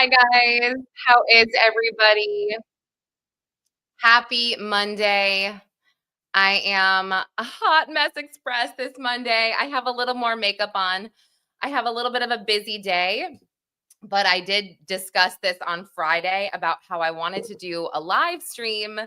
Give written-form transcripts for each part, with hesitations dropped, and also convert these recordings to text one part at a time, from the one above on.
Hi, guys. How is everybody? Happy Monday. I am a hot mess express this Monday. I have a little more makeup on. I have a little bit of a busy day, but I did discuss this on Friday about how I wanted to do a live stream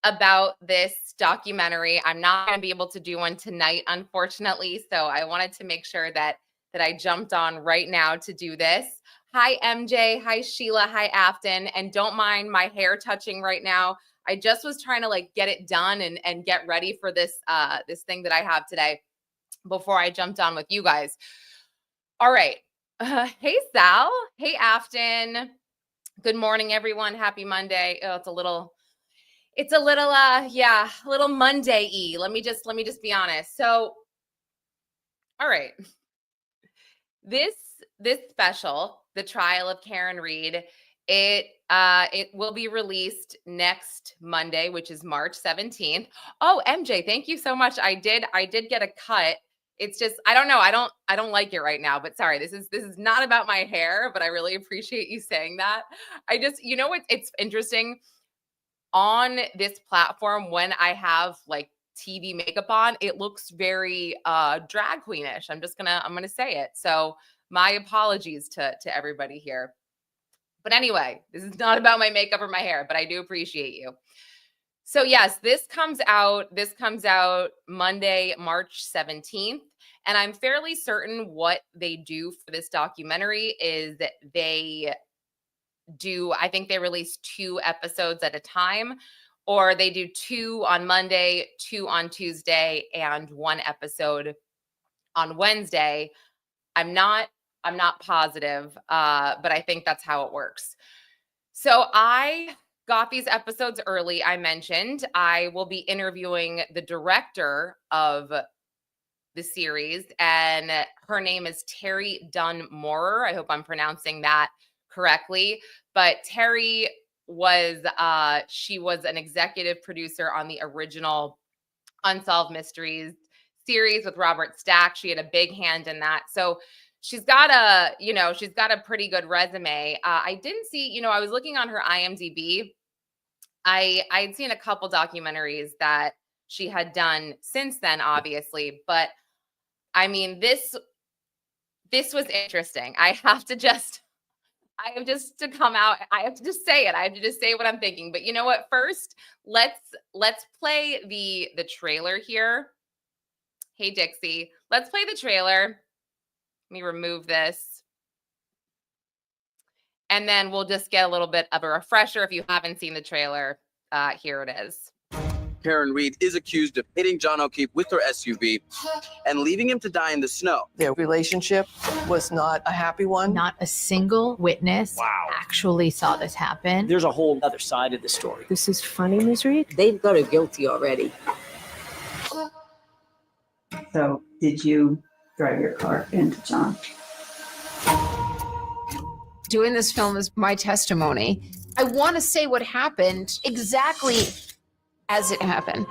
about this documentary. I'm not going to be able to do one tonight, unfortunately. So I wanted to make sure that I jumped on right now to do this. Hi, MJ. Hi, Sheila. Hi, Afton. And don't mind my hair touching right now. I just was trying to get it done and get ready for this this thing that I have today before I jumped on with you guys. All right. Hey, Sal. Hey, Afton. Good morning, everyone. Happy Monday. Oh, it's a little a little Monday-y. Let me just be honest. So, all right. This special, The Trial of Karen Read, it will be released next Monday, which is March 17th. Oh, MJ, thank you so much. I did get a cut. It's just I don't know. I don't like it right now, but sorry. This is not about my hair, but I really appreciate you saying that. I just it's interesting on this platform when I have TV makeup on, it looks very drag queenish. I'm gonna say it. So my apologies to everybody here. But anyway, this is not about my makeup or my hair, but I do appreciate you. So yes, this comes out Monday, March 17th. And I'm fairly certain what they do for this documentary is that I think they release 2 episodes at a time, or they do 2 on Monday, 2 on Tuesday, and 1 episode on Wednesday. I'm not positive, but I think that's how it works. So I got these episodes early. I mentioned I will be interviewing the director of the series, and her name is Terry Dunn Moorer. I hope I'm pronouncing that correctly, but Terry was she was an executive producer on the original Unsolved Mysteries series with Robert Stack. She had a big hand in that. So she's got a pretty good resume. I didn't see, I was looking on her IMDb. I'd seen a couple documentaries that she had done since then, obviously, but I mean, this was interesting. I have to just come out. I have to just say it. I have to just say what I'm thinking. But you know what? First, let's play the trailer here. Hey, Dixie, let's play the trailer. Let me remove this. And then we'll just get a little bit of a refresher. If you haven't seen the trailer, here it is. Karen Read is accused of hitting John O'Keefe with her SUV and leaving him to die in the snow. Their relationship was not a happy one. Not a single witness actually saw this happen. There's a whole other side of the story. This is funny, Ms. Reed. They've got her guilty already. So, did you drive your car into John? Doing this film is my testimony. I want to say what happened exactly as it happened.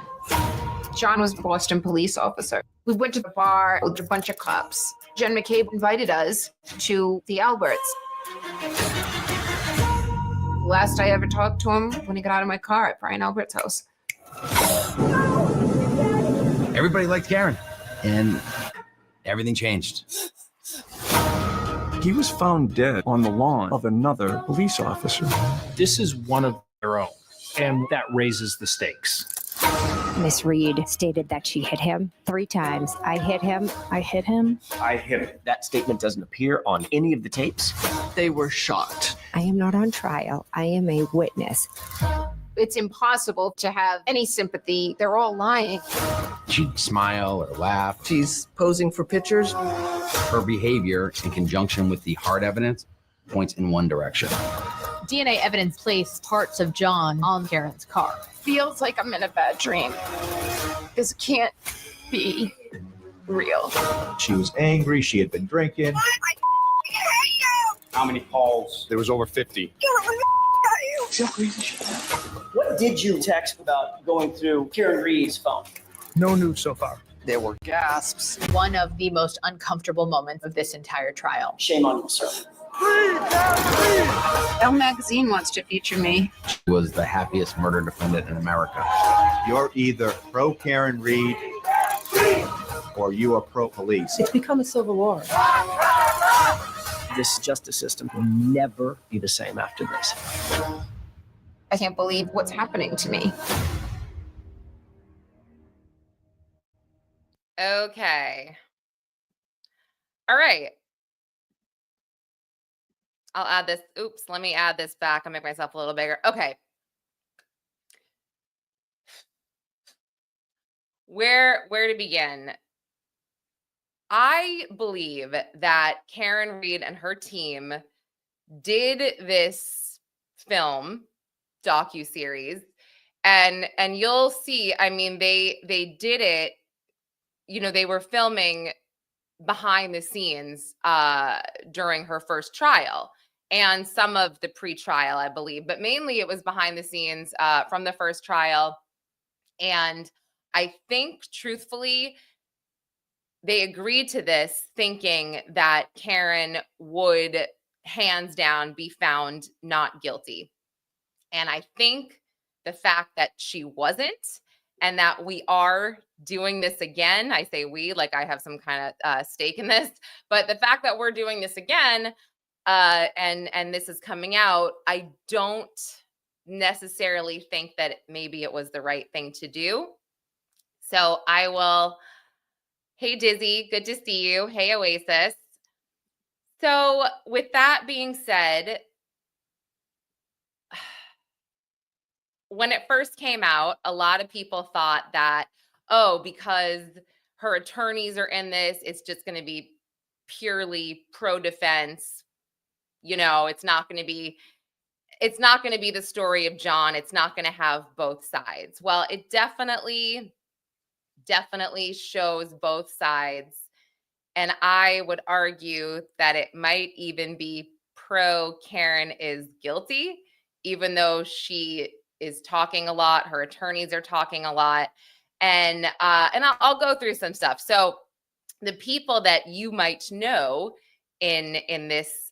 John was a Boston police officer. We went to the bar with a bunch of cops. Jen McCabe invited us to the Alberts. Last I ever talked to him when he got out of my car at Brian Albert's house. Everybody liked Karen, and everything changed. He was found dead on the lawn of another police officer. This is one of their own, and that raises the stakes. Miss Reed stated that she hit him 3 times. I hit him. I hit him. I hit him. That statement doesn't appear on any of the tapes. They were shocked. I am not on trial. I am a witness. It's impossible to have any sympathy. They're all lying. She'd smile or laugh. She's posing for pictures. Her behavior, in conjunction with the hard evidence, points in one direction. DNA evidence placed parts of John on Karen's car. Feels like I'm in a bad dream. This can't be real. She was angry. She had been drinking. How many calls? There was over 50. What did you text about going through Karen Reed's phone? No news so far. There were gasps. One of the most uncomfortable moments of this entire trial. Shame on you, sir. Elle magazine wants to feature me. She was the happiest murder defendant in America. You're either pro Karen Reed or you are pro police. It's become a civil war. This justice system will never be the same after this. I can't believe what's happening to me. Okay. All right. I'll add this. Oops, let me add this back. I'll make myself a little bigger. Okay. Where to begin? I believe that Karen Reed and her team did this film docuseries, and you'll see, I mean, they did it, you know, they were filming behind the scenes during her first trial and some of the pre-trial, I believe, but mainly it was behind the scenes from the first trial. And I think, truthfully, they agreed to this thinking that Karen would hands down be found not guilty. And I think the fact that she wasn't, and that we are doing this again, I say we, like I have some kind of stake in this, but the fact that we're doing this again, and this is coming out, I don't necessarily think that maybe it was the right thing to do. So I will, hey Dizzy, good to see you. Hey Oasis. So with that being said, when it first came out, a lot of people thought that, oh, because her attorneys are in this, it's just going to be purely pro defense. You know, it's not going to be the story of John. It's not going to have both sides. Well, it definitely shows both sides. And I would argue that it might even be pro Karen is guilty, even though she is talking a lot. Her attorneys are talking a lot. And I'll go through some stuff. So the people that you might know in this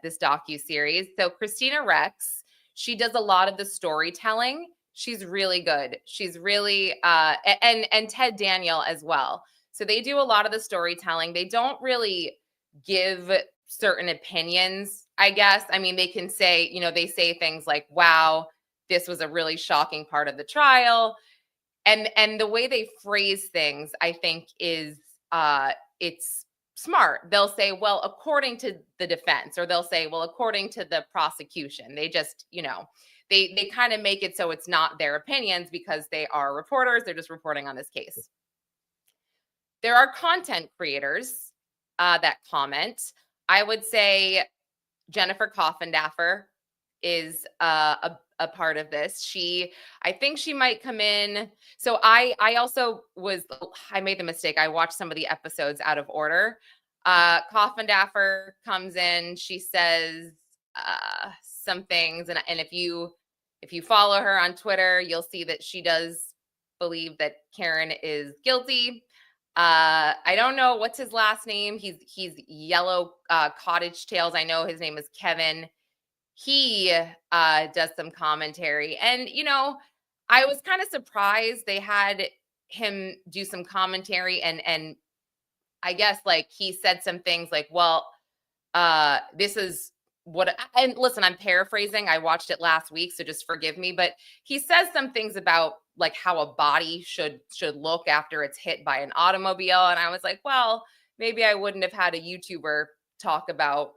this docuseries. So Christina Rex, she does a lot of the storytelling. She's really good. She's really and Ted Daniel as well. So they do a lot of the storytelling. They don't really give certain opinions, I guess. I mean, they can say, you know, they say things like, wow, this was a really shocking part of the trial. And the way they phrase things, I think, is it's smart. They'll say, well, according to the defense, or they'll say, well, according to the prosecution. They just, you know, they kind of make it so it's not their opinions because they are reporters. They're just reporting on this case. There are content creators that comment. I would say Jennifer Coffindaffer is a part of this. I think she might come in. So I made the mistake. I watched some of the episodes out of order. Coffindaffer comes in. She says some things, and if you follow her on Twitter, you'll see that she does believe that Karen is guilty. I don't know what's his last name. He's Yellow Cottage Tales. I know his name is Kevin. He does some commentary, and you know, I was kind of surprised they had him do some commentary, and I guess like he said some things like, well, this is what, and listen, I'm paraphrasing. I watched it last week, so just forgive me, but he says some things about like how a body should look after it's hit by an automobile. And I was like, well, maybe I wouldn't have had a YouTuber talk about,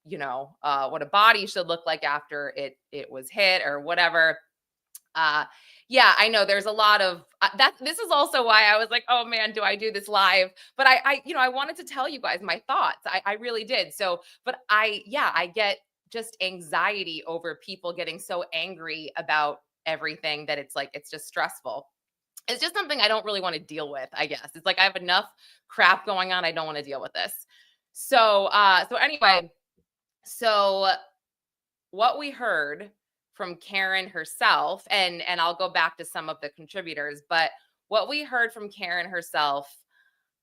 you know, what a body should look like after it was hit or whatever. Yeah, I know there's a lot of that. This is also why I was like, oh man, do I do this live? But I you know, I wanted to tell you guys my thoughts. I really did. So, but I get just anxiety over people getting so angry about everything that it's like, it's just stressful. It's just something I don't really want to deal with, I guess. It's like I have enough crap going on. I don't want to deal with this. So, anyway, so what we heard from Karen herself, and I'll go back to some of the contributors, but what we heard from Karen herself,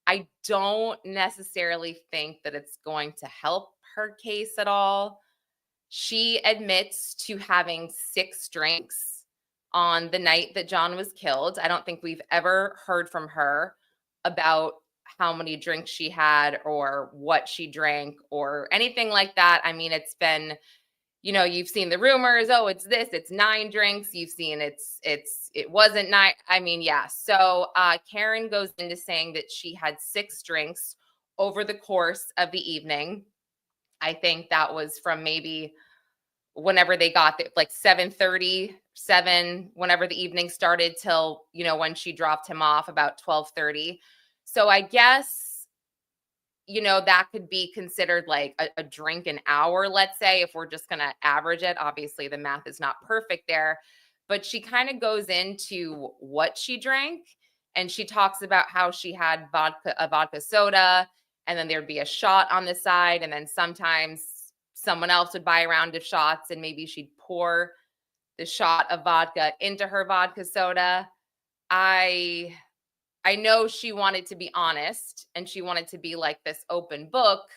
I don't necessarily think that it's going to help her case at all. She admits to having 6 drinks on the night that John was killed. I don't think we've ever heard from her about how many drinks she had or what she drank or anything like that. I mean, it's been, you've seen the rumors, oh, it's 9 drinks. You've seen it wasn't 9. I mean, yeah. So Karen goes into saying that she had 6 drinks over the course of the evening. I think that was from maybe whenever they got there, like 7:30, whenever the evening started till, when she dropped him off about 12:30. So I guess, that could be considered like a drink an hour, let's say, if we're just going to average it. Obviously, the math is not perfect there, but she kind of goes into what she drank. And she talks about how she had a vodka soda, and then there'd be a shot on the side. And then sometimes someone else would buy a round of shots, and maybe she'd pour the shot of vodka into her vodka soda. I know she wanted to be honest, and she wanted to be like this open book.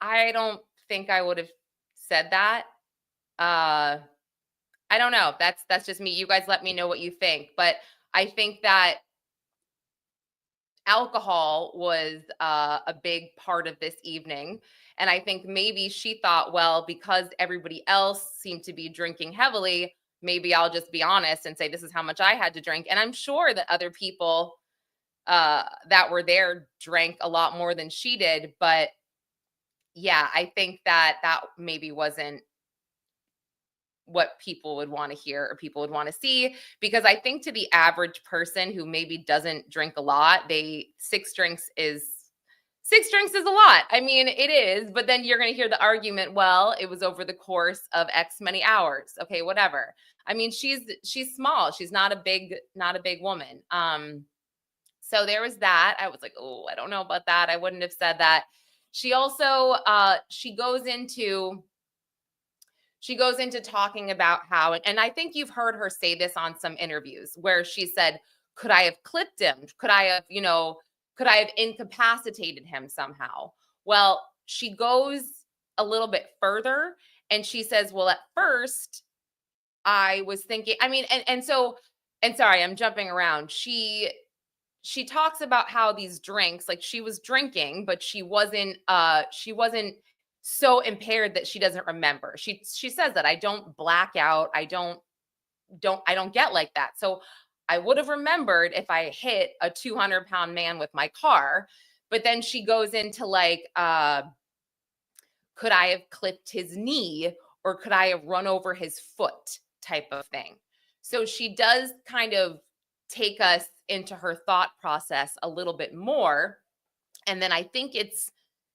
I don't think I would have said that. I don't know. That's just me. You guys let me know what you think. But I think that alcohol was a big part of this evening. And I think maybe she thought, well, because everybody else seemed to be drinking heavily, maybe I'll just be honest and say, this is how much I had to drink. And I'm sure that other people that were there drank a lot more than she did. But yeah, I think that maybe wasn't what people would want to hear or people would want to see, because I think to the average person who maybe doesn't drink a lot, 6 drinks is a lot. I mean, it is, but then you're going to hear the argument, well, it was over the course of X many hours. Okay, whatever. I mean, she's small. She's not a big woman. So there was that. I was like, oh, I don't know about that. I wouldn't have said that. She also she goes into talking about how, and I think you've heard her say this on some interviews, where she said, could I have clipped him? Could I have incapacitated him somehow? Well, she goes a little bit further, and she says, well, at first I was thinking, I mean, and sorry, I'm jumping around. She talks about how these drinks, like she was drinking, but she wasn't so impaired that she doesn't remember. She says that I don't black out. I don't get like that. So I would have remembered if I hit a 200-pound man with my car. But then she goes into like, could I have clipped his knee, or could I have run over his foot type of thing? So she does kind of take us into her thought process a little bit more. And then I think it's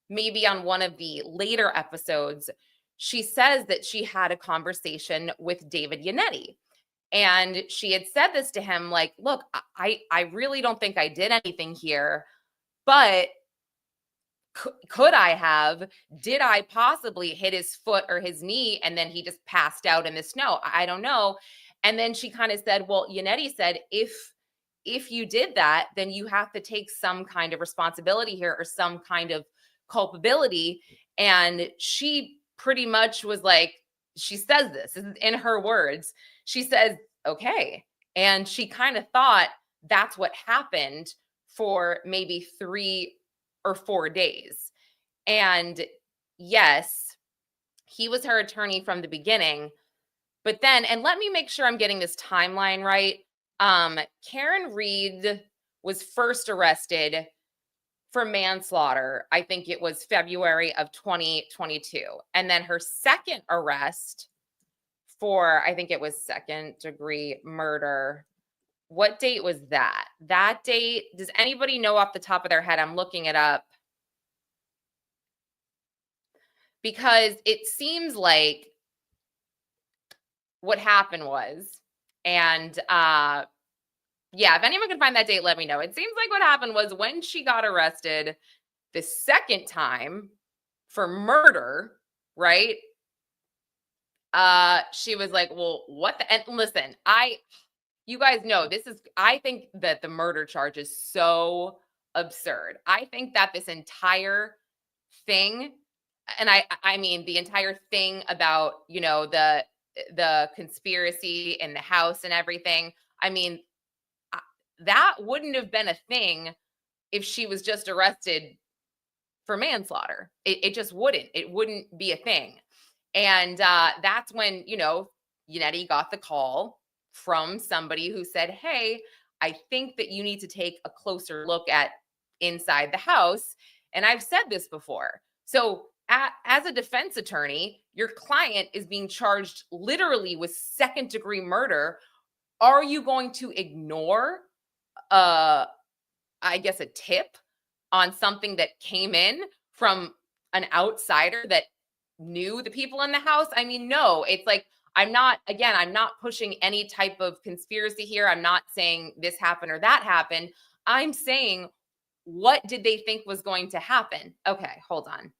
maybe on one of the later episodes, she says that she had a conversation with David Yannetti. And she had said this to him, like, look, I really don't think I did anything here, but could I have? Did I possibly hit his foot or his knee and then he just passed out in the snow? I don't know. And then she kind of said, well, Yannetti said, if you did that, then you have to take some kind of responsibility here, or some kind of culpability. And she pretty much was like, she says this is in her words. She says, okay. And she kind of thought that's what happened for maybe 3 or 4 days. And yes, he was her attorney from the beginning. But then, and let me make sure I'm getting this timeline right. Karen Reed was first arrested for manslaughter. I think it was February of 2022. And then her second arrest for, I think it was second-degree murder. What date was that? That date, does anybody know off the top of their head? I'm looking it up. Because it seems like what happened was, and yeah, if anyone can find that date, let me know. It seems like what happened was, when she got arrested the second time for murder, right? She was like, well, what the, and listen, you guys know I think that the murder charge is so absurd. I think that this entire thing, and I mean, the entire thing about, you know, the conspiracy in the house and everything. I mean, that wouldn't have been a thing if she was just arrested for manslaughter. It just wouldn't. It wouldn't be a thing. And that's when, you know, Yannetti got the call from somebody who said, hey, I think that you need to take a closer look at inside the house. And I've said this before. So as a defense attorney, your client is being charged literally with second-degree murder. Are you going to ignore, I guess, a tip on something that came in from an outsider that knew the people in the house? I mean, no. It's like, I'm not pushing any type of conspiracy here. I'm not saying this happened or that happened. I'm saying, what did they think was going to happen? Okay, hold on.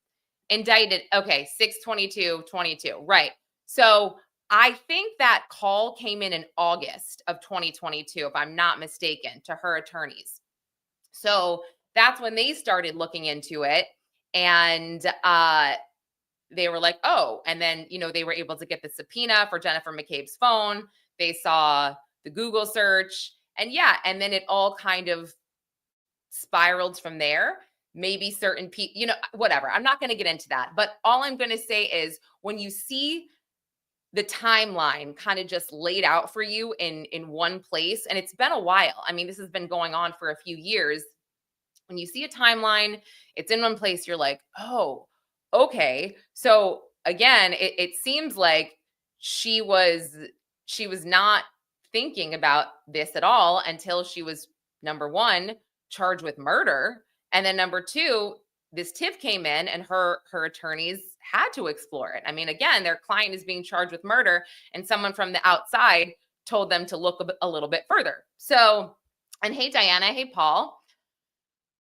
Indicted. Okay, 6/22/22. Right. So I think that call came in August of 2022, if I'm not mistaken, to her attorneys. So that's when they started looking into it. And they were like, oh, and then, you know, they were able to get the subpoena for Jennifer McCabe's phone. They saw the Google search. And yeah, and then it all kind of spiraled from there. Maybe certain people, you know, whatever. I'm not going to get into that. But all I'm going to say is when you see the timeline kind of just laid out for you in one place, and it's been a while. I mean, this has been going on for a few years. When you see a timeline, it's in one place, you're like, oh, okay. So again, it seems like she was not thinking about this at all until she was, number one, charged with murder. And then number two, this tip came in and her attorneys had to explore it. I mean, again, their client is being charged with murder and someone from the outside told them to look a little bit further. So, and hey, Diana, hey, Paul.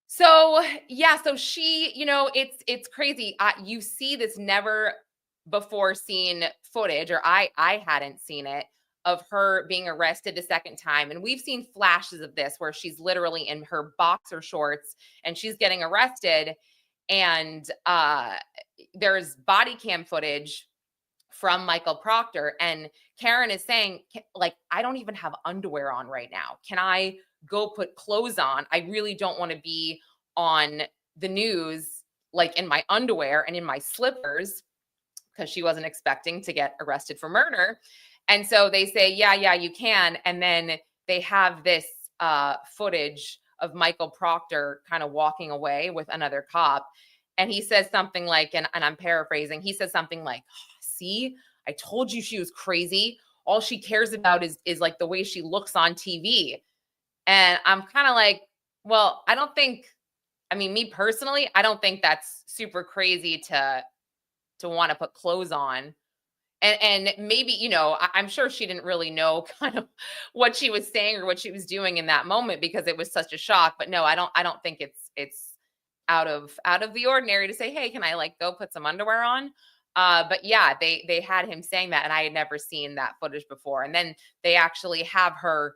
So yeah, so she, you know, it's crazy. You see this never before seen footage, or I hadn't seen it, of her being arrested the second time. And we've seen flashes of this where she's literally in her boxer shorts and she's getting arrested. And there's body cam footage from Michael Proctor. And Karen is saying, like, I don't even have underwear on right now. Can I go put clothes on? I really don't want to be on the news, like in my underwear and in my slippers, because she wasn't expecting to get arrested for murder. And so they say, yeah, you can. And then they have this footage of Michael Proctor kind of walking away with another cop. And he says something like, and I'm paraphrasing, he says something like, see, I told you she was crazy. All she cares about is like the way she looks on TV. And I'm kind of like, well, I mean, me personally, I don't think that's super crazy to want to put clothes on. And maybe, you know, I'm sure she didn't really know kind of what she was saying or what she was doing in that moment because it was such a shock. But no, I don't think it's out of the ordinary to say, hey, can I like go put some underwear on? But yeah, they had him saying that, and I had never seen that footage before. And then they actually have her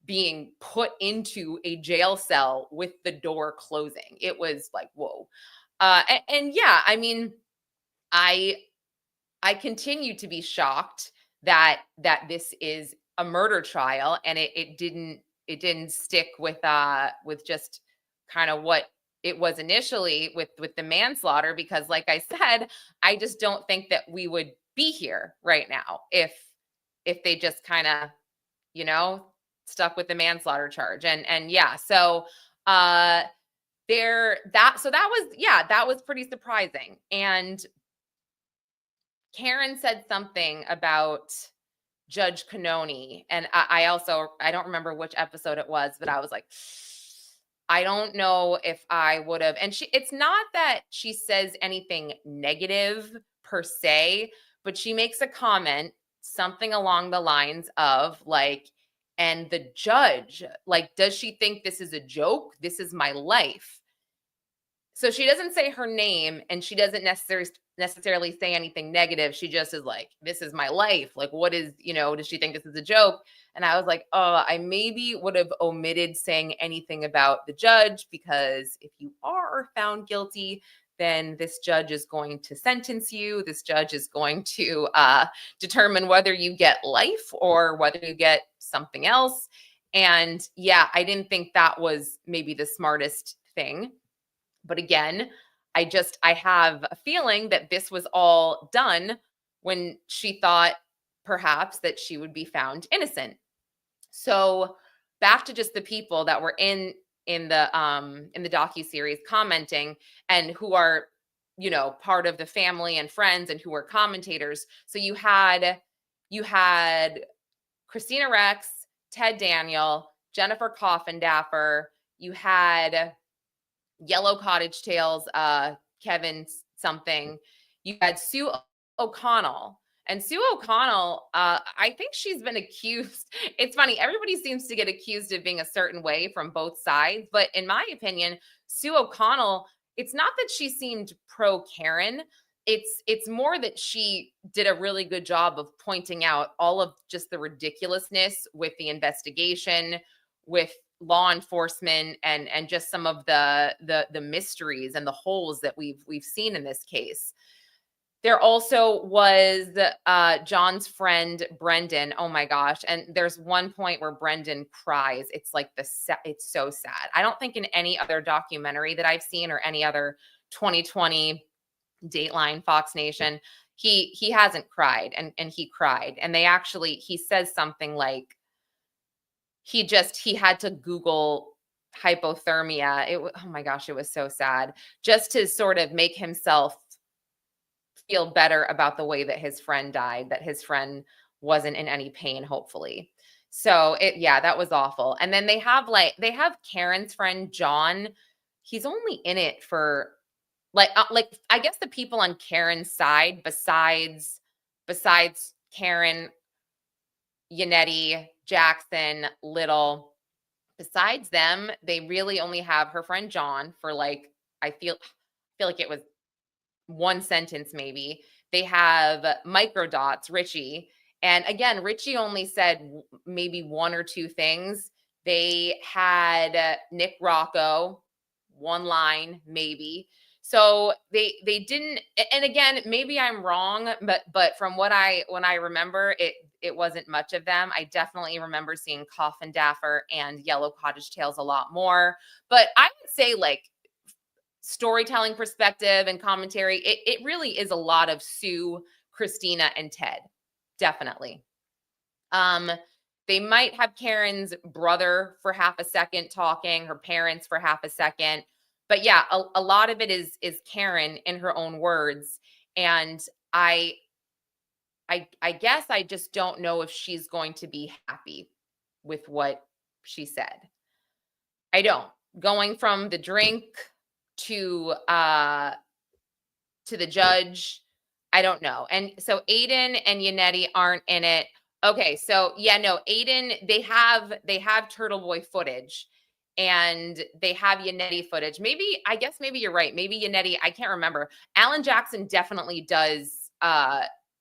being put into a jail cell with the door closing. It was like, whoa. And yeah, I mean, I continue to be shocked that this is a murder trial, and it didn't stick with just kind of what it was initially with the manslaughter, because like I said, I just don't think that we would be here right now if they just kind of, you know, stuck with the manslaughter charge. And yeah, so that was pretty surprising. And Karen said something about Judge Cannoni, and I don't remember which episode it was, but I was like, I don't know if I would have. And it's not that she says anything negative per se, but she makes a comment, something along the lines of like, and the judge, like, does she think this is a joke? This is my life. So she doesn't say her name, and she doesn't necessarily say anything negative. She just is like, this is my life. Like, what is, you know, does she think this is a joke? And I was like, oh, I maybe would have omitted saying anything about the judge, because if you are found guilty, then this judge is going to sentence you. This judge is going to determine whether you get life or whether you get something else. And yeah, I didn't think that was maybe the smartest thing. But again, I have a feeling that this was all done when she thought perhaps that she would be found innocent. So back to just the people that were in the docuseries commenting and who are, you know, part of the family and friends and who are commentators. So you had Christina Rex, Ted Daniel, Jennifer Coffindaffer, you had Yellow Cottage Tales, Kevin something. You had Sue O'Connell. And Sue O'Connell, I think she's been accused. It's funny, everybody seems to get accused of being a certain way from both sides. But in my opinion, Sue O'Connell, it's not that she seemed pro Karen. It's more that she did a really good job of pointing out all of just the ridiculousness with the investigation, with law enforcement, and just some of the mysteries and the holes that we've seen in this case. There also was John's friend Brendan. Oh my gosh! And there's one point where Brendan cries. It's like it's so sad. I don't think in any other documentary that I've seen or any other 2020 Dateline, Fox Nation, he hasn't cried, and he cried. And he says something like he had to Google hypothermia. Oh my gosh, it was so sad, just to sort of make himself feel better about the way that his friend died, that his friend wasn't in any pain, hopefully. So that was awful. And then they have Karen's friend John. He's only in it for like I guess the people on Karen's side, besides Karen, Yannetti, Jackson, Little, besides them, they really only have her friend John for like, I feel like it was one sentence maybe. They have Microdots, Richie. And again, Richie only said maybe one or two things. They had Nick Rocco, one line maybe. So they didn't, and again, maybe I'm wrong, but from when I remember, it wasn't much of them. I definitely remember seeing Coffindaffer and Yellow Cottage Tales a lot more. But I would say, like, storytelling perspective and commentary, it really is a lot of Sue, Christina, and Ted. Definitely. They might have Karen's brother for half a second talking, her parents for half a second. But yeah, a lot of it is Karen in her own words. And I guess I just don't know if she's going to be happy with what she said. I don't. Going from the drink to the judge, I don't know. And so Aiden and Yannetti aren't in it. Okay, so yeah, no, Aiden, they have Turtle Boy footage. And they have Yannetti footage. I guess maybe you're right. Maybe Yannetti, I can't remember. Alan Jackson definitely does,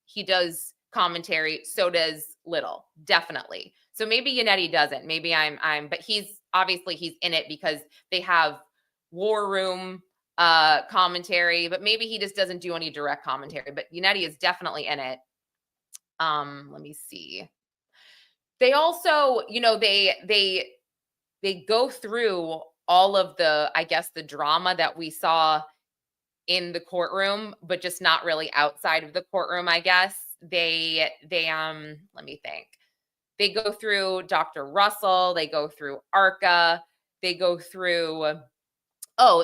he does commentary. So does Little, definitely. So maybe Yannetti doesn't. Maybe but he's in it because they have War Room commentary, but maybe he just doesn't do any direct commentary. But Yannetti is definitely in it. Let me see. They also, they go through all of the, I guess, the drama that we saw in the courtroom, but just not really outside of the courtroom, I guess. They let me think. They go through Dr. Russell, they go through Arca, they go through,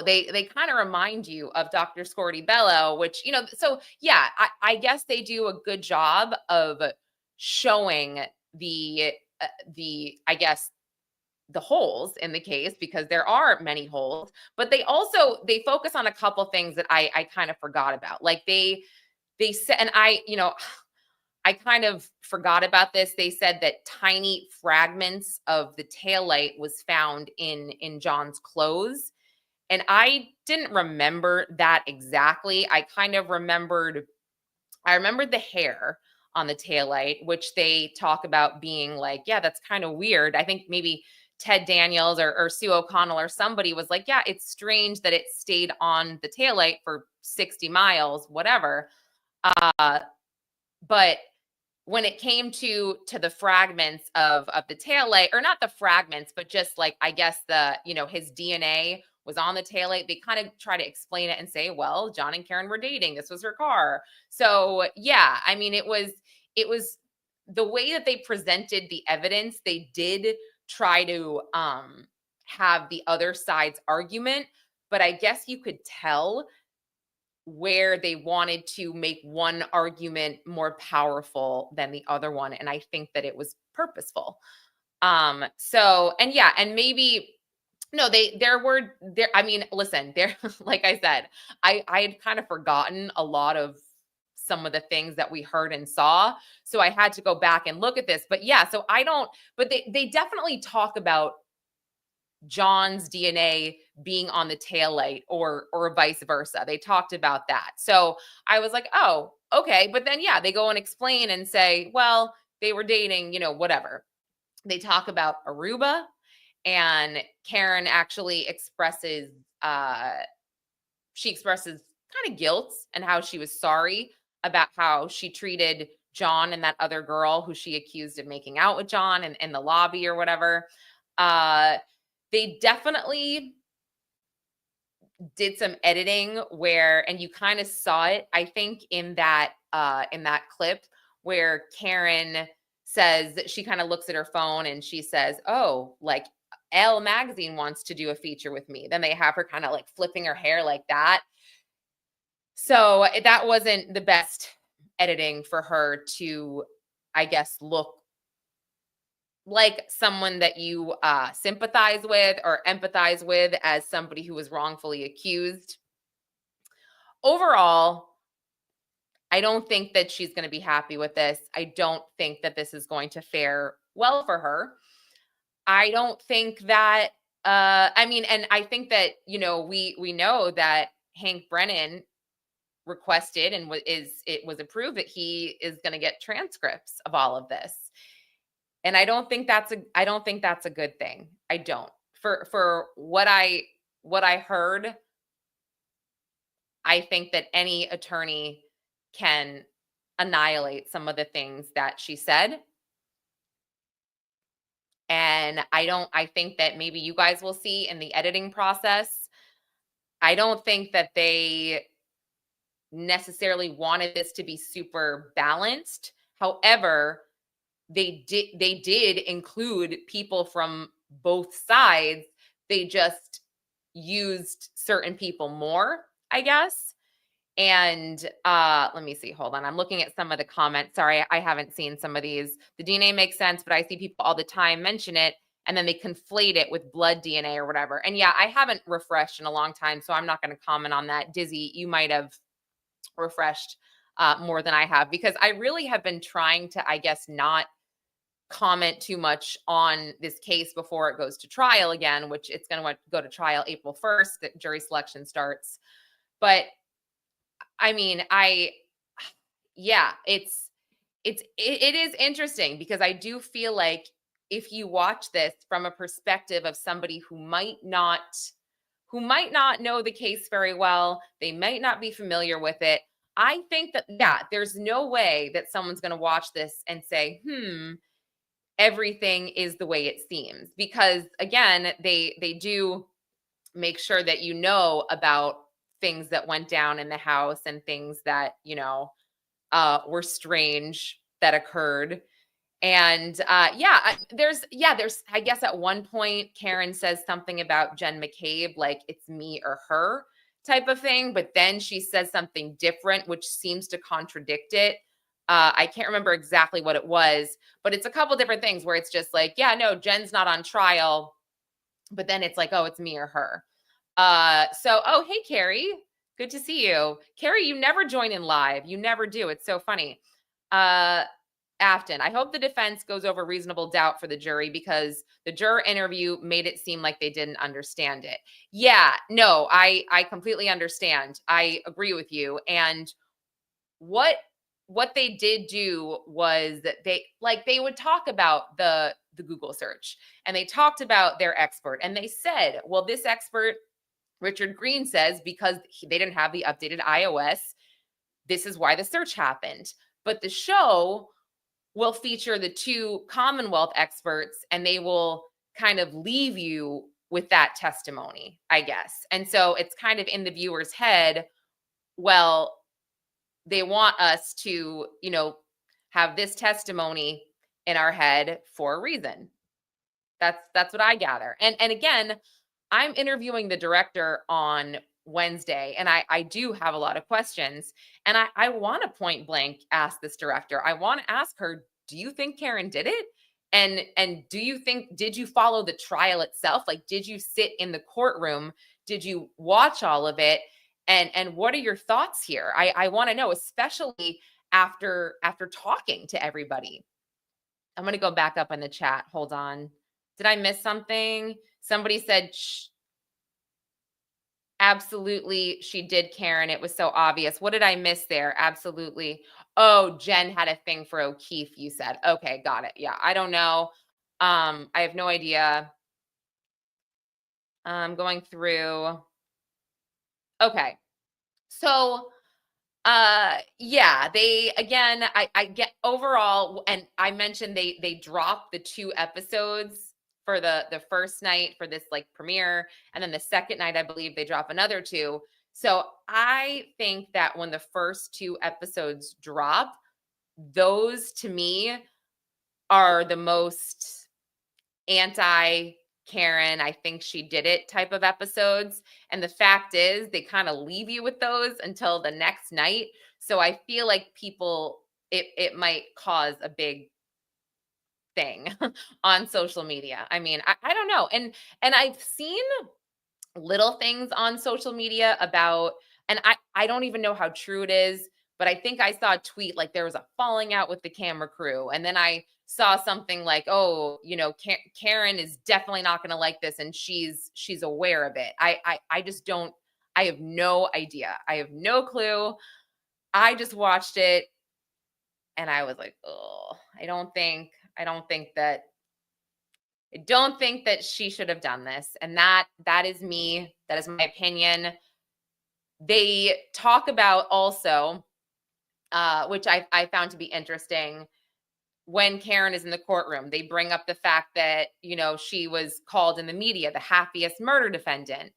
they kind of remind you of Dr. Scorty Bello, which, so yeah, I guess they do a good job of showing the I guess, the holes in the case, because there are many holes, but they focus on a couple things that I kind of forgot about. Like they said, and I kind of forgot about this. They said that tiny fragments of the taillight was found in John's clothes. And I didn't remember that exactly. I remembered the hair on the taillight, which they talk about being like, yeah, that's kind of weird. I think maybe Ted Daniels or Sue O'Connell or somebody was like, yeah, it's strange that it stayed on the taillight for 60 miles, whatever. But when it came to the fragments of the taillight, or not the fragments, but just like, I guess his DNA was on the taillight, they kind of try to explain it and say, well, John and Karen were dating. This was her car. So yeah, I mean, it was the way that they presented the evidence. They did try to have the other side's argument, but I guess you could tell where they wanted to make one argument more powerful than the other one. And I think that it was purposeful. So, and yeah, and maybe, no, I mean, listen, there, like I said, I had kind of forgotten a lot of some of the things that we heard and saw. So I had to go back and look at this, but yeah, so but they definitely talk about John's DNA being on the taillight or vice versa. They talked about that. So I was like, oh, okay. But then, yeah, they go and explain and say, well, they were dating, whatever. They talk about Aruba, and Karen actually expresses kind of guilt and how she was sorry about how she treated John and that other girl who she accused of making out with John in the lobby or whatever. They definitely did some editing and you kind of saw it, I think, in that clip where Karen says that she kind of looks at her phone and she says, oh, like Elle magazine wants to do a feature with me. Then they have her kind of like flipping her hair like that. So that wasn't the best editing for her to, I guess, look like someone that you sympathize with or empathize with as somebody who was wrongfully accused. Overall, I don't think that she's going to be happy with this. I don't think that this is going to fare well for her. I don't think that, and I think that, we know that Hank Brennan requested and it was approved that he is going to get transcripts of all of this. And I don't think that's a good thing. I don't. For what I heard, I think that any attorney can annihilate some of the things that she said. And I think that maybe you guys will see in the editing process. I don't think that they necessarily wanted this to be super balanced. However, they did include people from both sides. They just used certain people more, I guess. And let me see. Hold on. I'm looking at some of the comments. Sorry, I haven't seen some of these. The DNA makes sense, but I see people all the time mention it, and then they conflate it with blood DNA or whatever. And yeah, I haven't refreshed in a long time, so I'm not going to comment on that. Dizzy, you might have refreshed more than I have, because I really have been trying to, I guess, not comment too much on this case before it goes to trial again, which it's going to go to trial April 1st, that jury selection starts. But I mean, it is interesting, because I do feel like if you watch this from a perspective of somebody who might not know the case very well, they might not be familiar with it, I think that, yeah, there's no way that someone's going to watch this and say, everything is the way it seems. Because again, they do make sure that you know about things that went down in the house and things that, were strange that occurred. And there's, I guess at one point Karen says something about Jen McCabe, like it's me or her type of thing. But then she says something different, which seems to contradict it. I can't remember exactly what it was, but it's a couple different things where it's just like, yeah, no, Jen's not on trial. But then it's like, oh, it's me or her. Oh, hey, Carrie. Good to see you. Carrie, you never join in live. You never do. It's so funny. Afton, I hope the defense goes over reasonable doubt for the jury, because the juror interview made it seem like they didn't understand it. Yeah, no, I completely understand. I agree with you. And what what they did do was that they would talk about the Google search, and they talked about their expert, and they said, well, this expert, Richard Green, says because they didn't have the updated iOS, this is why the search happened. But the show will feature the two Commonwealth experts, and they will kind of leave you with that testimony, I guess. And so it's kind of in the viewer's head, well, they want us to, have this testimony in our head for a reason. That's what I gather. And again, I'm interviewing the director on Wednesday, and I do have a lot of questions. And I want to point blank ask this director. I want to ask her, do you think Karen did it? And do you think, did you follow the trial itself? Like, did you sit in the courtroom? Did you watch all of it? And what are your thoughts here? I want to know, especially after talking to everybody. I'm going to go back up in the chat. Hold on. Did I miss something? Somebody said, absolutely, she did, Karen. It was so obvious. What did I miss there? Absolutely. Oh, Jen had a thing for O'Keefe, you said. Okay, got it. Yeah, I don't know. I have no idea. I'm going through. Okay. So, yeah, they, again, I get overall, and I mentioned they dropped the 2 episodes for the first night for this like premiere, and then the second night, I believe they drop another 2. So I think that when the first 2 episodes drop, those to me are the most anti Karen, I think she did it type of episodes. And the fact is, they kind of leave you with those until the next night. So I feel like people, it might cause a big thing on social media. I mean, I don't know. And I've seen little things on social media about, and I don't even know how true it is, but I think I saw a tweet like there was a falling out with the camera crew. And then I saw something like, oh, Karen is definitely not going to like this, and she's aware of it. I just don't, I have no idea. I have no clue. I just watched it and I was like, oh, I don't think that she should have done this. And that is me. That is my opinion. They talk about also, which I found to be interesting, when Karen is in the courtroom, they bring up the fact that, she was called in the media the happiest murder defendant,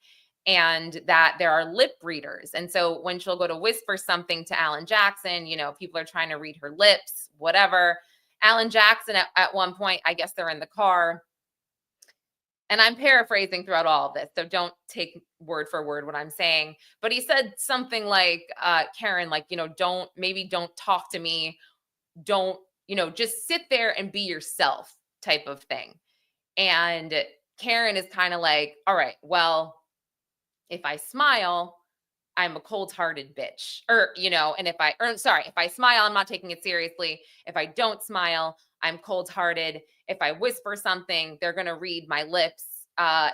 and that there are lip readers. And so when she'll go to whisper something to Alan Jackson, people are trying to read her lips, whatever. Alan Jackson at one point, I guess they're in the car, and I'm paraphrasing throughout all of this, so don't take word for word what I'm saying. But he said something like, Karen, like, don't talk to me. Don't, just sit there and be yourself type of thing. And Karen is kind of like, all right, well, if I smile, I'm a cold-hearted bitch. Or, and if I smile, I'm not taking it seriously. If I don't smile, I'm cold-hearted. If I whisper something, they're going to read my lips.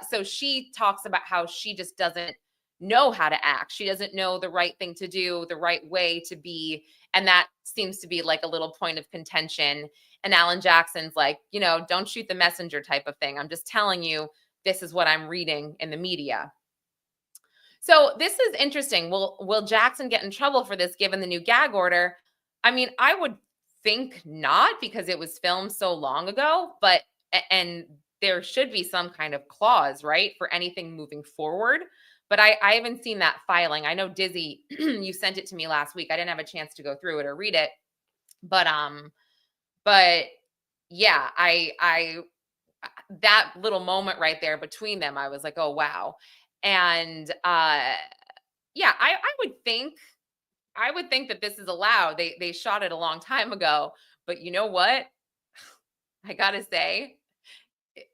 So she talks about how she just doesn't know how to act. She doesn't know the right thing to do, the right way to be. And that seems to be like a little point of contention. And Alan Jackson's like, don't shoot the messenger type of thing. I'm just telling you, this is what I'm reading in the media. So this is interesting. Will Jackson get in trouble for this given the new gag order? I mean, I would think not, because it was filmed so long ago, and there should be some kind of clause, right, for anything moving forward. But I haven't seen that filing. I know Dizzy, you sent it to me last week. I didn't have a chance to go through it or read it. But yeah, I that little moment right there between them, I was like, oh wow. And yeah, I would think that this is allowed. They shot it a long time ago, but you know what? I gotta say,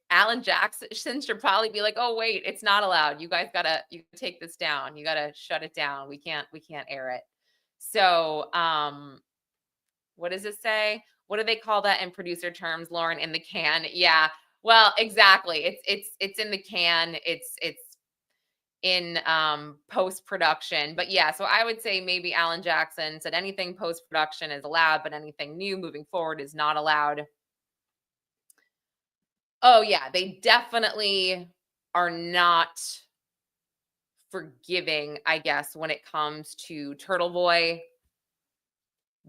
Alan Jackson should probably be like, oh wait, it's not allowed. You guys you take this down. You gotta shut it down. We can't air it. So what does it say? What do they call that in producer terms, Lauren? In the can? Yeah. Well, exactly. It's in the can. in post-production. But yeah, so I would say maybe Alan Jackson said anything post-production is allowed, but anything new moving forward is not allowed. Oh yeah, they definitely are not forgiving, I guess, when it comes to Turtle Boy.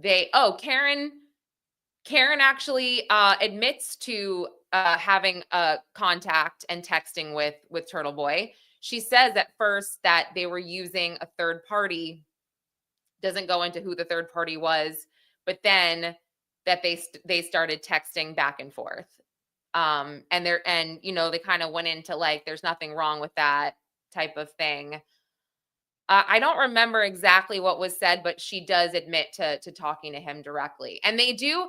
Karen actually admits to having a contact and texting with Turtle Boy. She says at first that they were using a third party. Doesn't go into who the third party was, but then that they started texting back and forth. And they kind of went into like, there's nothing wrong with that type of thing. I don't remember exactly what was said, but she does admit to talking to him directly. And they give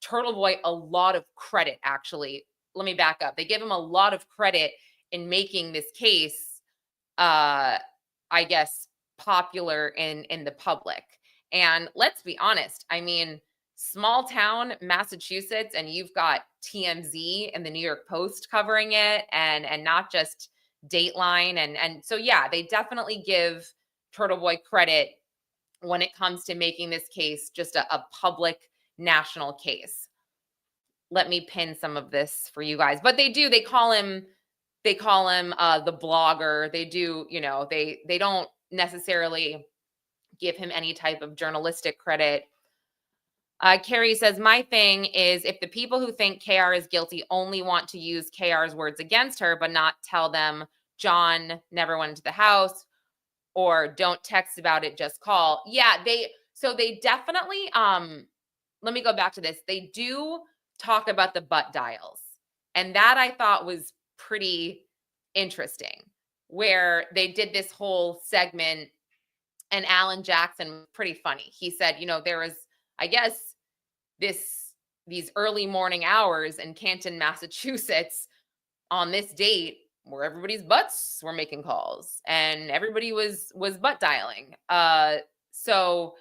Turtle Boy a lot of credit, actually. Let me back up. They give him a lot of credit in making this case, I guess, popular in the public. And let's be honest, I mean, small town Massachusetts, and you've got TMZ and the New York Post covering it, and not just Dateline, and so yeah, they definitely give Turtle Boy credit when it comes to making this case just a public national case. Let me pin some of this for you guys, but they call him the blogger. They do, they don't necessarily give him any type of journalistic credit. Carrie says, my thing is if the people who think KR is guilty only want to use KR's words against her, but not tell them John never went into the house or don't text about it, just call. Yeah, they definitely, let me go back to this. They do talk about the butt dials. And that I thought was pretty interesting, where they did this whole segment, and Alan Jackson was pretty funny. He said, there was, I guess, these early morning hours in Canton, Massachusetts on this date where everybody's butts were making calls and everybody was butt dialing. So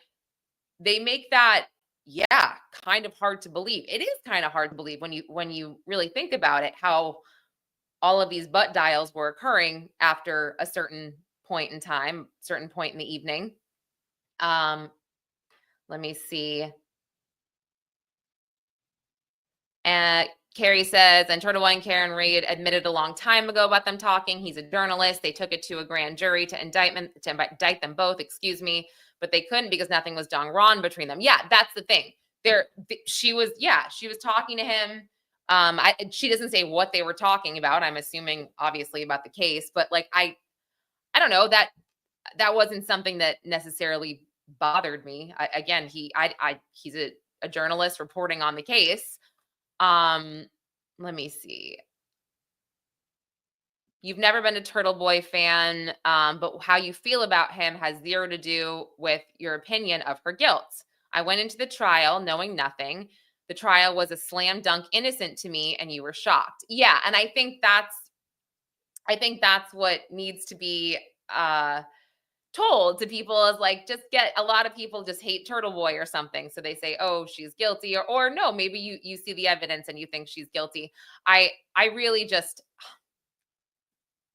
they make that, yeah, kind of hard to believe. It is kind of hard to believe when you really think about it, how all of these butt dials were occurring after a certain point in time, certain point in the evening. Let me see. Carrie says, and Turtle Boy and Karen Reed admitted a long time ago about them talking. He's a journalist. They took it to a grand jury to indict them both, but they couldn't because nothing was done wrong between them. Yeah, that's the thing. She was talking to him. She doesn't say what they were talking about. I'm assuming obviously about the case, but like, I don't know, that wasn't something that necessarily bothered me. He's a journalist reporting on the case. Let me see. You've never been a Turtle Boy fan, but how you feel about him has zero to do with your opinion of her guilt. I went into the trial knowing nothing. The trial was a slam dunk innocent to me, and you were shocked. Yeah, and I think that's what needs to be told to people, is like, a lot of people just hate Turtle Boy or something. So they say, oh, she's guilty, or no, maybe you see the evidence and you think she's guilty. I really just,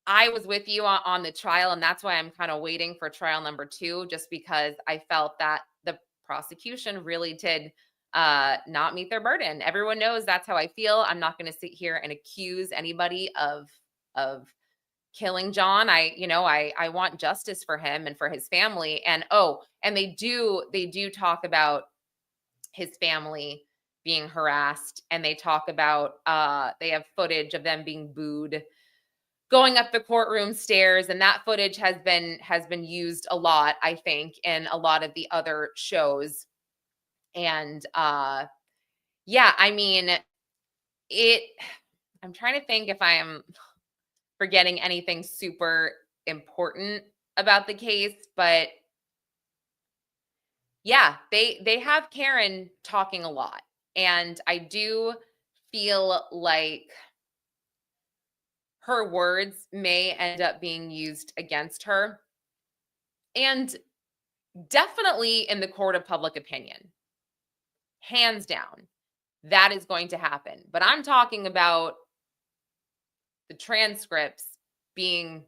I was with you on the trial, and that's why I'm kind of waiting for trial number 2, just because I felt that the prosecution really did not meet their burden. Everyone knows that's how I feel. I'm not going to sit here and accuse anybody of killing John. I want justice for him and for his family. And they do talk about his family being harassed, and they talk about they have footage of them being booed going up the courtroom stairs, and that footage has been used a lot, I think, in a lot of the other shows. And yeah, I mean, I'm trying to think if I am forgetting anything super important about the case, but yeah, they have Karen talking a lot, and I do feel like her words may end up being used against her, and definitely in the court of public opinion, hands down, that is going to happen. But I'm talking about the transcripts being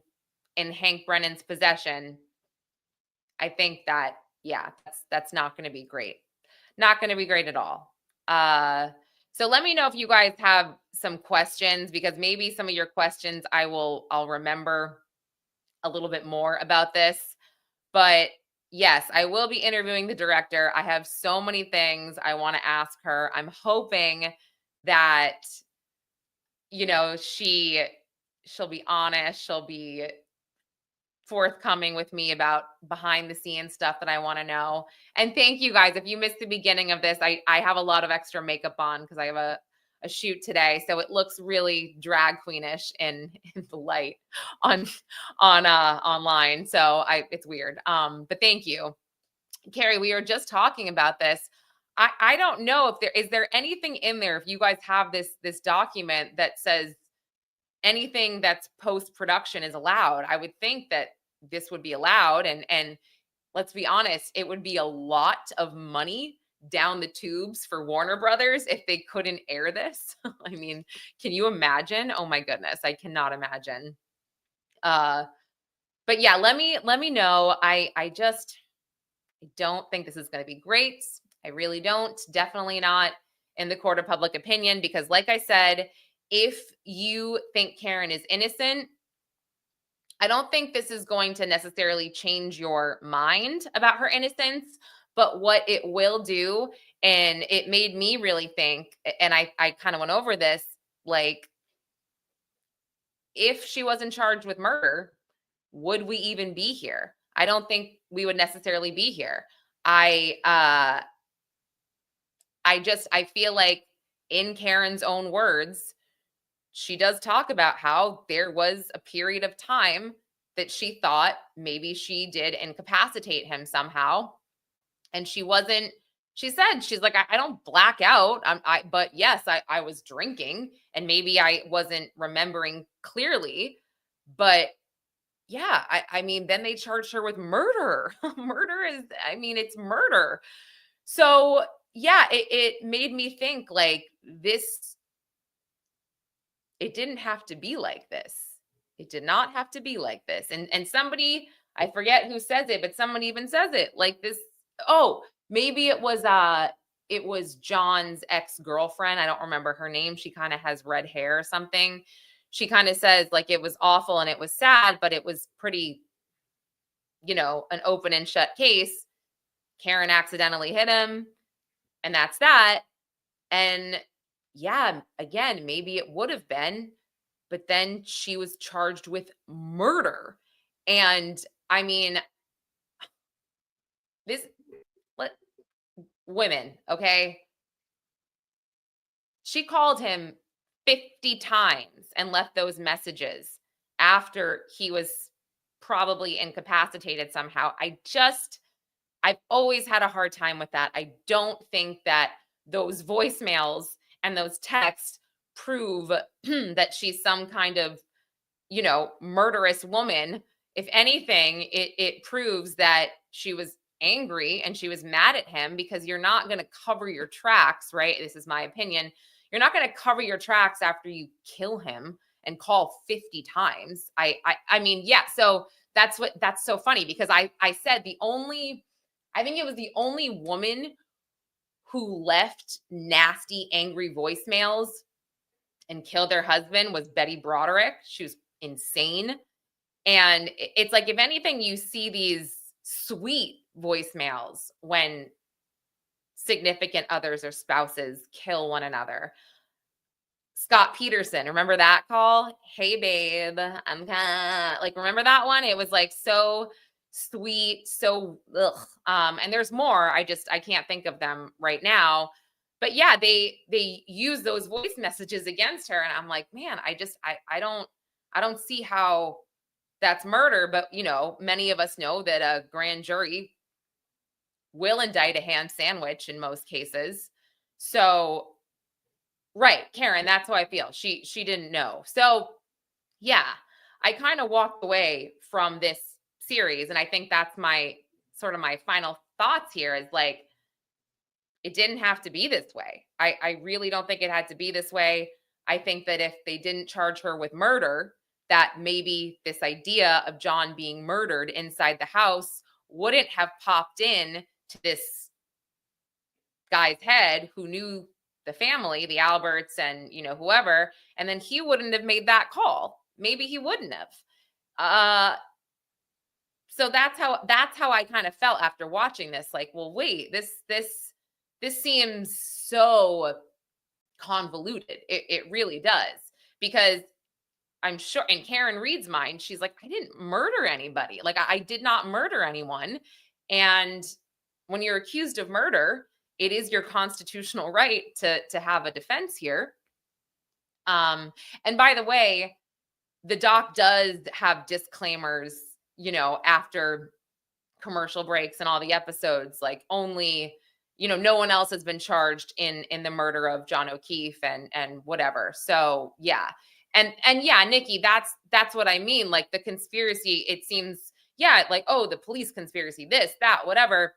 in Hank Brennan's possession, I think that, yeah, that's not going to be great. Not going to be great at all. So let me know if you guys have some questions, because maybe some of your questions I'll remember a little bit more about this. But yes, I will be interviewing the director. I have so many things I want to ask her. I'm hoping that, she'll be honest. She'll be forthcoming with me about behind the scenes stuff that I want to know. And thank you guys. If you missed the beginning of this, I have a lot of extra makeup on because I have a shoot today. So it looks really drag queenish in the light online. So it's weird. But thank you. Carrie, we were just talking about this. I don't know if there anything in there, if you guys have this document that says anything that's post-production is allowed. I would think that this would be allowed. And let's be honest, it would be a lot of money down the tubes for Warner Brothers if they couldn't air this. I mean, can you imagine? Oh my goodness, I cannot imagine. But yeah, let me know. I don't think this is going to be great. I really don't. Definitely not in the court of public opinion, because like I said, if you think Karen is innocent, I don't think this is going to necessarily change your mind about her innocence. But what it will do, and it made me really think, and I kind of went over this, like, if she wasn't charged with murder, would we even be here? I don't think we would necessarily be here. I feel like, in Karen's own words, she does talk about how there was a period of time that she thought maybe she did incapacitate him somehow. And she said, she's like, I don't black out. But yes, I was drinking and maybe I wasn't remembering clearly. But yeah, I mean, then they charged her with murder. Murder is, I mean, it's murder. So yeah, it made me think, like, this, it didn't have to be like this. It did not have to be like this. And somebody, I forget who says it, but someone even says it like this. Oh, maybe it was John's ex-girlfriend. I don't remember her name. She kind of has red hair or something. She kind of says, like, it was awful and it was sad, but it was pretty, an open and shut case. Karen accidentally hit him, and that's that. And yeah, again, maybe it would have been, but then she was charged with murder. And I mean, women, okay? She called him 50 times and left those messages after he was probably incapacitated somehow. I've always had a hard time with that. I don't think that those voicemails and those texts prove that she's some kind of, murderous woman. If anything, it proves that she was angry and she was mad at him, because you're not going to cover your tracks, right? This is my opinion. You're not going to cover your tracks after you kill him and call 50 times. I mean, yeah. So that's so funny, because I said I think it was the only woman who left nasty, angry voicemails and killed her husband was Betty Broderick. She was insane. And it's like, if anything, you see these sweet voicemails when significant others or spouses kill one another. Scott Peterson, remember that call? Hey, babe, I'm remember that one? It was like so sweet, so ugh. And there's more. I can't think of them right now. But yeah, they use those voice messages against her, and I'm like, man, I don't see how that's murder. But many of us know that a grand jury will indict a ham sandwich in most cases. So, right, Karen, that's how I feel. She didn't know. So yeah, I kind of walked away from this series, and I think that's my final thoughts here, is like, it didn't have to be this way. I really don't think it had to be this way. I think that if they didn't charge her with murder, that maybe this idea of John being murdered inside the house wouldn't have popped in to this guy's head who knew the family, the Alberts and, whoever, and then he wouldn't have made that call. Maybe he wouldn't have. So that's how I kind of felt after watching this. Like, well, wait, this seems so convoluted. It really does, because I'm sure in Karen Reed's mind, she's like, I didn't murder anybody. Like, I did not murder anyone. And when you're accused of murder, it is your constitutional right to have a defense here. And by the way, the doc does have disclaimers, after commercial breaks and all the episodes, like only, no one else has been charged in the murder of John O'Keefe and whatever. So yeah. And yeah, Nikki, that's what I mean. Like the conspiracy, it seems, yeah, like, oh, the police conspiracy, this, that, whatever.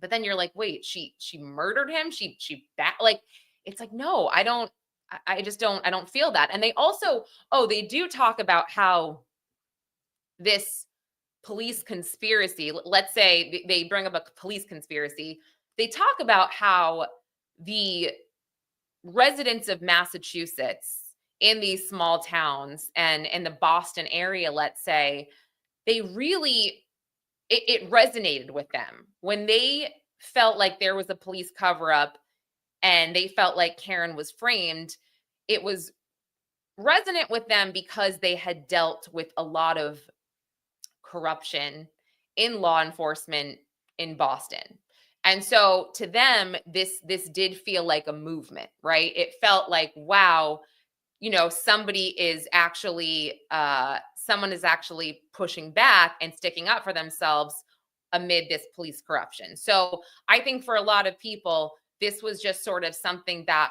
But then you're like, wait, she murdered him. Like, it's like, no, I don't feel that. And they also, they do talk about how this police conspiracy, let's say they bring up a police conspiracy. They talk about how the residents of Massachusetts in these small towns and in the Boston area, let's say, they really, it resonated with them when they felt like there was a police cover-up and they felt like Karen was framed. It was resonant with them because they had dealt with a lot of corruption in law enforcement in Boston. And so to them, this did feel like a movement, right? It felt like, wow, somebody is actually, someone is actually pushing back and sticking up for themselves amid this police corruption. So I think for a lot of people, this was just sort of something that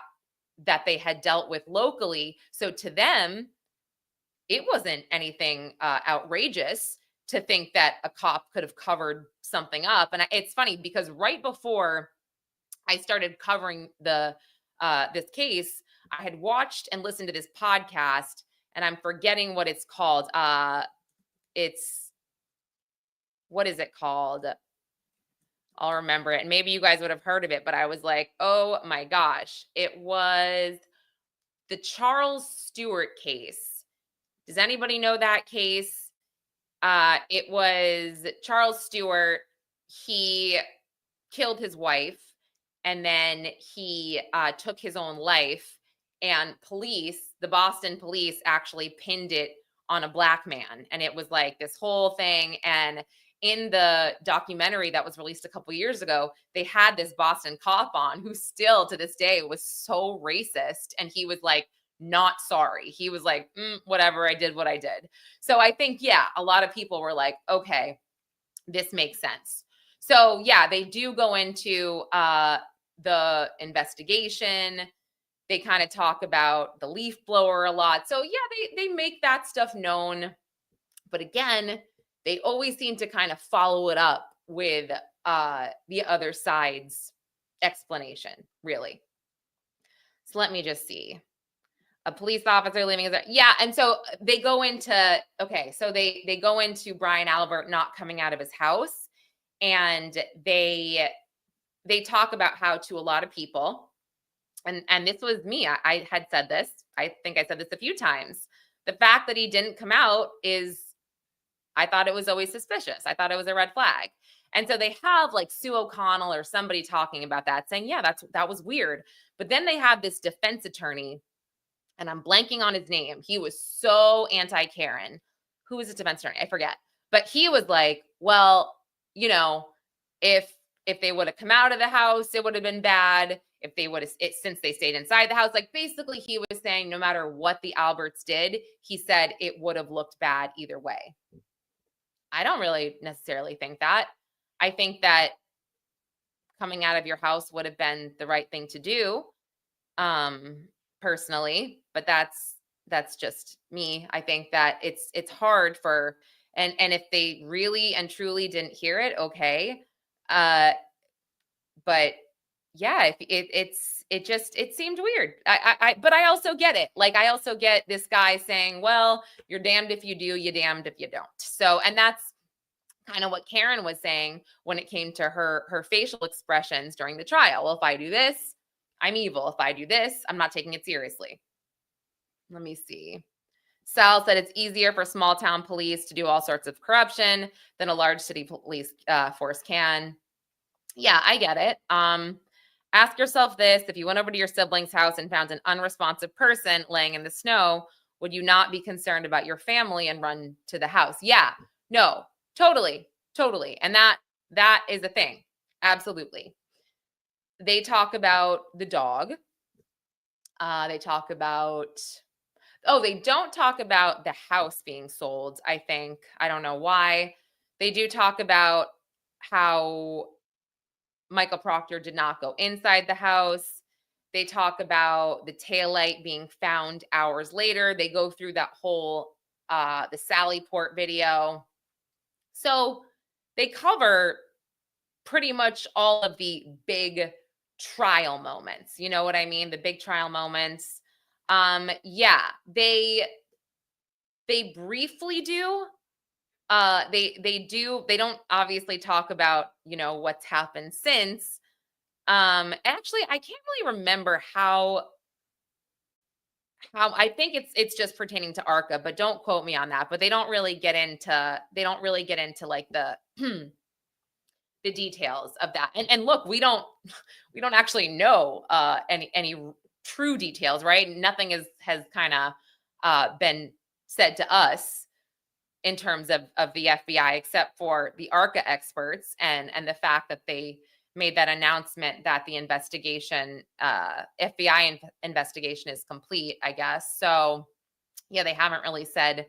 they had dealt with locally. So to them, it wasn't anything outrageous to think that a cop could have covered something up. And it's funny because right before I started covering this case, I had watched and listened to this podcast, and I'm forgetting what it's called. What is it called? I'll remember it. And maybe you guys would have heard of it, but I was like, oh my gosh. It was the Charles Stewart case. Does anybody know that case? It was Charles Stewart. He killed his wife, and then he took his own life. And the Boston police actually pinned it on a black man. And it was like this whole thing. And in the documentary that was released a couple years ago, they had this Boston cop on who still to this day was so racist. And he was like, not sorry. He was like, whatever, I did what I did. So I think, yeah, a lot of people were like, okay, this makes sense. So yeah, they do go into the investigation. They kind of talk about the leaf blower a lot. So yeah, they make that stuff known. But again, they always seem to kind of follow it up with the other side's explanation, really. So let me just see. A police officer leaving his, yeah. And so they go into, okay, so they go into Brian Albert not coming out of his house. And they talk about how to a lot of people, and this was me. I had said this. I think I said this a few times. The fact that he didn't come out I thought it was always suspicious. I thought it was a red flag. And so they have like Sue O'Connell or somebody talking about that, saying, yeah, that was weird. But then they have this defense attorney, and I'm blanking on his name. He was so anti-Karen. Who was his defense attorney? I forget. But he was like, well, if they would have come out of the house, it would have been bad. If they would have, since they stayed inside the house, like basically he was saying no matter what the Alberts did, he said it would have looked bad either way. I don't really necessarily think that. I think that coming out of your house would have been the right thing to do, personally, but that's just me. I think that it's hard for, and if they really and truly didn't hear it, okay. But yeah, it seemed weird. But I also get it. Like, I also get this guy saying, well, you're damned if you do, you're damned if you don't. So, and that's kind of what Karen was saying when it came to her facial expressions during the trial. Well, if I do this, I'm evil. If I do this, I'm not taking it seriously. Let me see. Sal said it's easier for small town police to do all sorts of corruption than a large city police force can. Yeah, I get it. Ask yourself this: if you went over to your sibling's house and found an unresponsive person laying in the snow, would you not be concerned about your family and run to the house? Yeah, no, totally. And that is a thing. Absolutely. They talk about the dog. They talk about, they don't talk about the house being sold, I think. I don't know why. They do talk about how Michael Proctor did not go inside the house. They talk about the taillight being found hours later. They go through that whole the Sally Port video. So they cover pretty much all of the big trial moments. You know what I mean? The big trial moments. Yeah, they briefly do. They don't obviously talk about, what's happened since. Actually, I can't really remember how I think it's just pertaining to ARCA, but don't quote me on that. But they don't really get into like the the details of that. And look, we don't actually know any true details, right? Nothing has kind of been said to us in terms of the FBI, except for the ARCA experts and the fact that they made that announcement that the investigation, FBI investigation is complete, I guess. So yeah, they haven't really said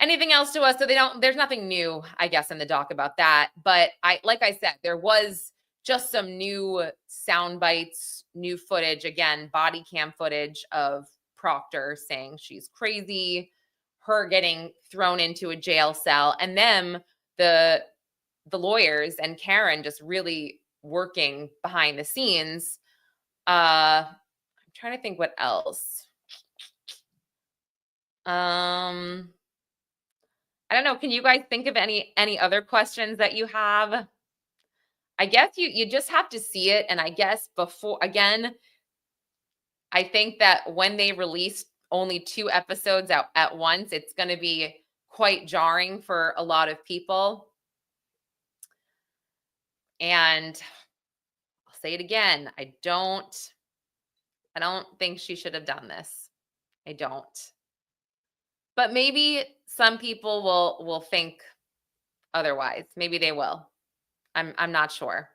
anything else to us. So there's nothing new, I guess, in the doc about that. But like I said, there was just some new sound bites, new footage, again, body cam footage of Proctor saying she's crazy, her getting thrown into a jail cell, and them, the lawyers and Karen just really working behind the scenes. I'm trying to think what else. I don't know. Can you guys think of any other questions that you have? I guess you just have to see it. And I guess again, I think that when they release only 2 episodes out at once, it's going to be quite jarring for a lot of people. And I'll say it again. I don't think she should have done this. I don't. But maybe some people will think otherwise. Maybe they will. I'm not sure.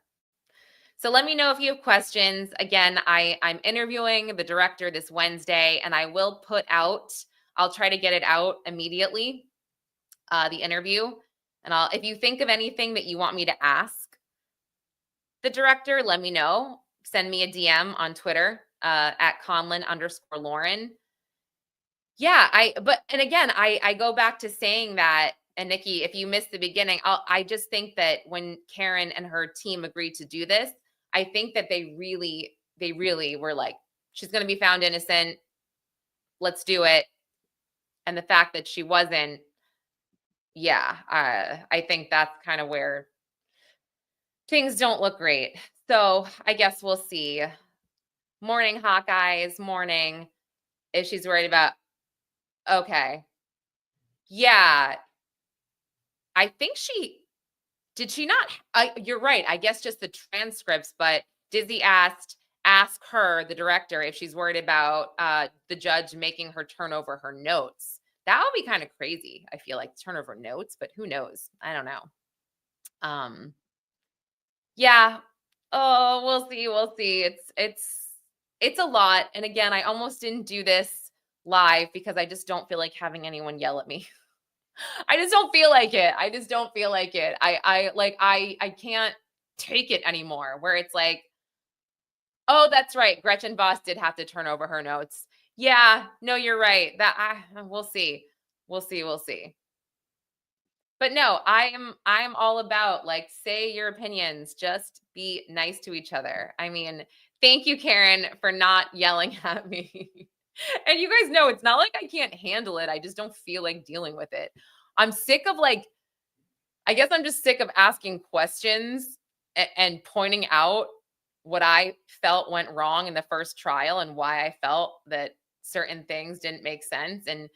So let me know if you have questions. Again, I'm interviewing the director this Wednesday, and I will I'll try to get it out immediately, the interview. And if you think of anything that you want me to ask the director, let me know. Send me a DM on Twitter at Conlin_Lauren. Yeah, and again, I go back to saying that, and Nikki, if you missed the beginning, I just think that when Karen and her team agreed to do this, I think that they really were like, she's going to be found innocent. Let's do it. And the fact that she wasn't, yeah, I think that's kind of where things don't look great. So I guess we'll see. Morning, Hawkeyes. Morning. If she's worried about, okay. Yeah. I think did she not? You're right. I guess just the transcripts, but Dizzy ask her, the director, if she's worried about the judge making her turn over her notes. That would be kind of crazy. I feel like turn over notes, but who knows? I don't know. Yeah. Oh, we'll see. We'll see. It's a lot. And again, I almost didn't do this live because I just don't feel like having anyone yell at me. I just don't feel like it. I can't take it anymore, where it's like, oh, that's right, Gretchen Voss did have to turn over her notes. Yeah, no, you're right. We'll see. But no, I'm all about like, say your opinions, just be nice to each other. I mean, thank you, Karen, for not yelling at me. And you guys know it's not like I can't handle it. I just don't feel like dealing with it. I'm sick of like, I guess I'm just sick of asking questions and pointing out what I felt went wrong in the first trial and why I felt that certain things didn't make sense, and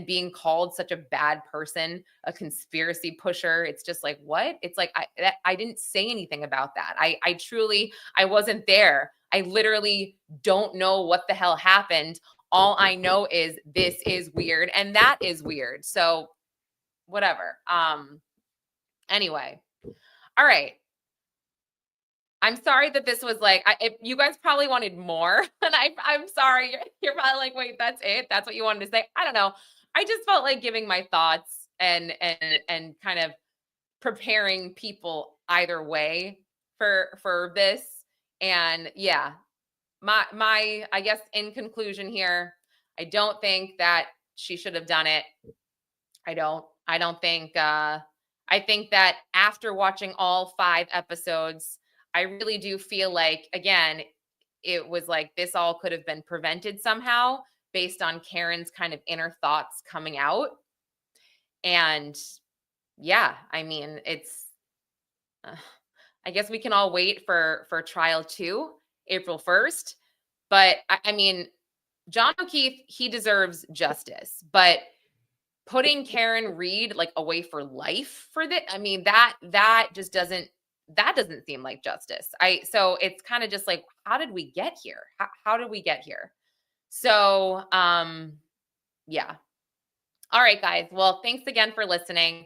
being called such a bad person, a conspiracy pusher. It's just like, what? It's like, I didn't say anything about that. I truly, I wasn't there. I literally don't know what the hell happened. All I know is this is weird and that is weird. So whatever. Anyway. All right. I'm sorry that this was like, if you guys probably wanted more, and I'm sorry. You're probably like, wait, that's it? That's what you wanted to say? I don't know. I just felt like giving my thoughts and kind of preparing people either way for this. And yeah, my I guess in conclusion here, I don't think that she should have done it. I don't think I think that after watching all 5 episodes, I really do feel like, again, it was like this all could have been prevented somehow based on Karen's kind of inner thoughts coming out. And yeah, I mean, it's, I guess we can all wait for trial 2, April 1st. But I mean, John O'Keefe, he deserves justice, but putting Karen Reed like away for life for this, I mean, that just doesn't, that doesn't seem like justice. So it's kind of just like, how did we get here? How did we get here? So, yeah. All right, guys. Well, thanks again for listening.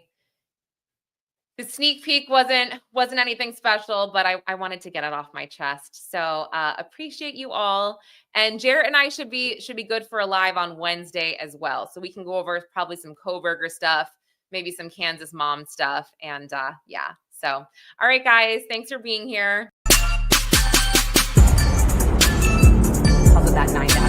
The sneak peek wasn't anything special, but I wanted to get it off my chest. So appreciate you all. And Jarrett and I should be good for a live on Wednesday as well. So we can go over probably some Kohberger stuff, maybe some Kansas mom stuff. And yeah. So, all right, guys, thanks for being here. Because of that 9 to